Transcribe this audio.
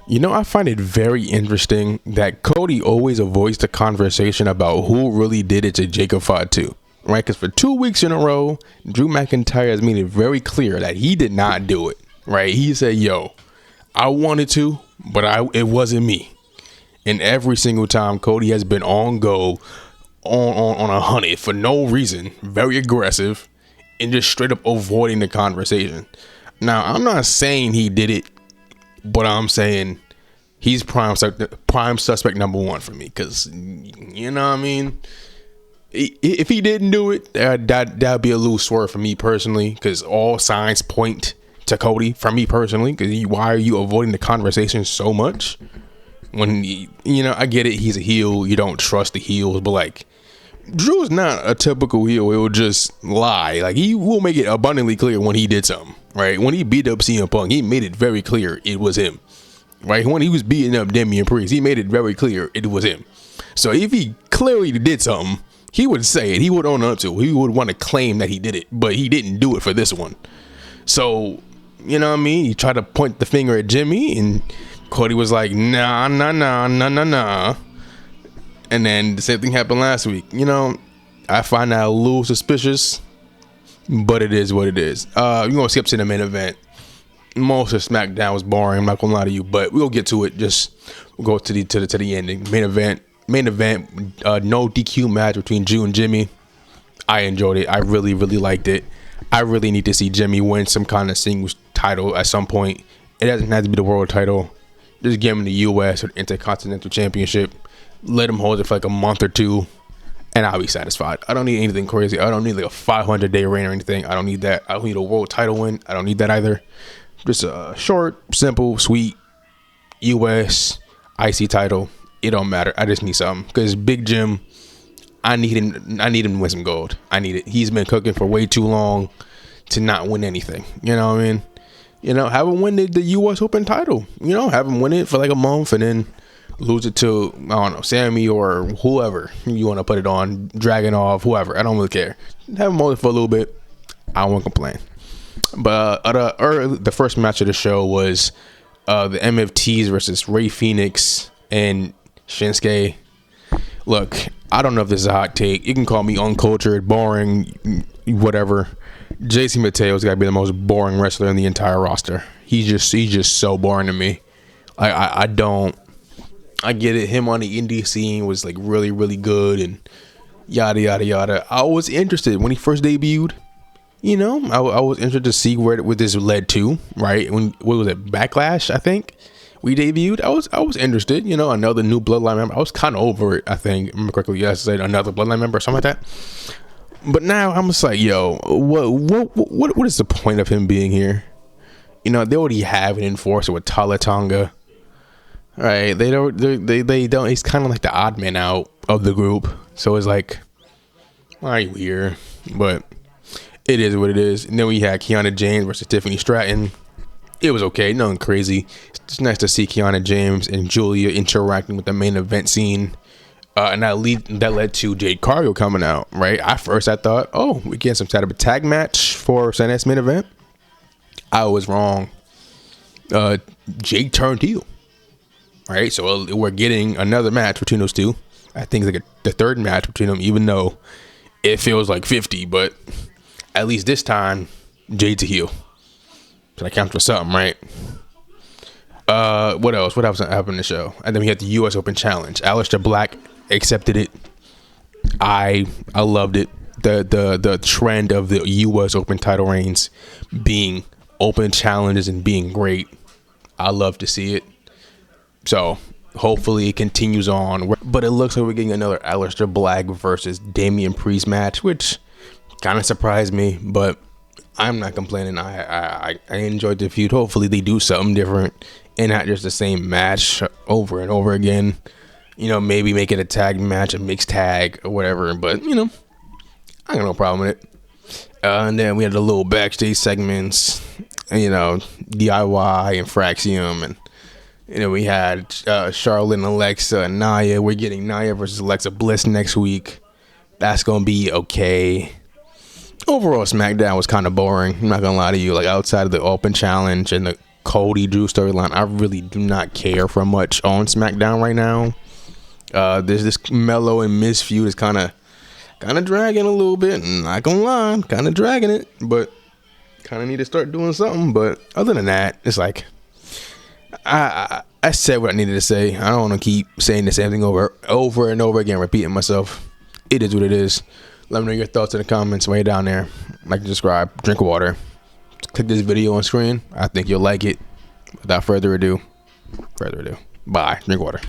I find it very interesting that Cody always avoids the conversation about who really did it to Jacob Fatu, right? Because for 2 weeks in a row, Drew McIntyre has made it very clear that he did not do it, right? He said, yo, I wanted to, but it wasn't me. And every single time, Cody has been on go, on a hunted for no reason, very aggressive, and just straight up avoiding the conversation. Now, I'm not saying he did it, but I'm saying he's prime suspect number one for me, because you know what I mean. If he didn't do it, that'd be a loose swerve for me personally, because all signs point to Cody for me personally. Because why are you avoiding the conversation so much? When I get it, he's a heel. You don't trust the heels, but like Drew's not a typical heel. He'll just lie. Like he will make it abundantly clear when he did something. Right, when he beat up CM Punk, he made it very clear it was him. Right, when he was beating up Damian Priest, he made it very clear it was him. So if he clearly did something, he would say it. He would own up to it. He would want to claim that he did it, but he didn't do it for this one. So, you know what I mean? He tried to point the finger at Jimmy, and Cody was like, nah. And then the same thing happened last week. I find that a little suspicious, but it is what it is. We're going to skip to the main event. Most of SmackDown was boring, I'm not going to lie to you, but we'll get to it. We'll go to the ending. Main event, no DQ match between Drew and Jimmy. I enjoyed it. I really, really liked it. I really need to see Jimmy win some kind of singles title at some point. It doesn't have to be the world title. Just give him the US or Intercontinental Championship. Let him hold it for like a month or two, and I'll be satisfied. I don't need anything crazy. I don't need like a 500-day reign or anything. I don't need that. I don't need a world title win. I don't need that either. Just a short, simple, sweet US IC title. It don't matter. I just need something, because Big Jim, I need him to win some gold. I need it. He's been cooking for way too long to not win anything. You know what I mean? Have him win the US Open title. Have him win it for like a month and then lose it to, I don't know, Sammy or whoever you want to put it on, Dragunov, whoever. I don't really care. Have him hold it for a little bit. I won't complain. But the first match of the show was the MFTs versus Rey Fenix and Shinsuke. Look, I don't know if this is a hot take. You can call me uncultured, boring, whatever. JC Mateo's got to be the most boring wrestler in the entire roster. He's just so boring to me. I get it. Him on the indie scene was like really, really good and yada, yada, yada. I was interested when he first debuted. I was interested to see where this led to, right? What was it? Backlash, I think we debuted. I was interested. Another new Bloodline member. I was kind of over it, I think. Remember correctly, yes, I said another Bloodline member or something like that. But now I'm just like, yo, what is the point of him being here? They already have an enforcer with Tala Tonga. Right, they don't. He's kind of like the odd man out of the group, so it's like, why are you here? But it is what it is. And then we had Kiana James versus Tiffany Stratton. It was okay, nothing crazy. It's nice to see Kiana James and Julia interacting with the main event scene, and that led to Jade Cargill coming out. Right, I thought, oh, we get some type of a tag match for Sunday's main event. I was wrong. Jade turned heel. Right, so we're getting another match between those two. I think it's like the third match between them, even though it feels like 50. But at least this time, Jade's a heel. So that counts for something, right? What else? What else happened in the show? And then we had the US Open Challenge. Aleister Black accepted it. I loved it. The trend of the US Open title reigns being open challenges and being great. I love to see it. So hopefully it continues on, but it looks like we're getting another Aleister Black versus Damian Priest match, which kind of surprised me, but I'm not complaining. I enjoyed the feud. Hopefully they do something different and not just the same match over and over again. Maybe make it a tag match, a mixed tag or whatever, but I got no problem with it. And then we had the little backstage segments, DIY and Fraxium, and we had Charlotte and Alexa and Nia. We're getting Nia versus Alexa Bliss next week. That's going to be okay. Overall, SmackDown was kind of boring. I'm not going to lie to you. Like, outside of the Open Challenge and the Cody Drew storyline, I really do not care for much on SmackDown right now. There's this Mello and Miz feud is kind of dragging a little bit. Not gonna lie, kind of dragging it, but kind of need to start doing something. But other than that, it's like I said what I needed to say. I don't want to keep saying the same thing over and over again, repeating myself. It is what it is. Let me know your thoughts in the comments way down there. Like and subscribe, drink water. Click this video on screen. I think you'll like it. Without further ado, bye. Drink water.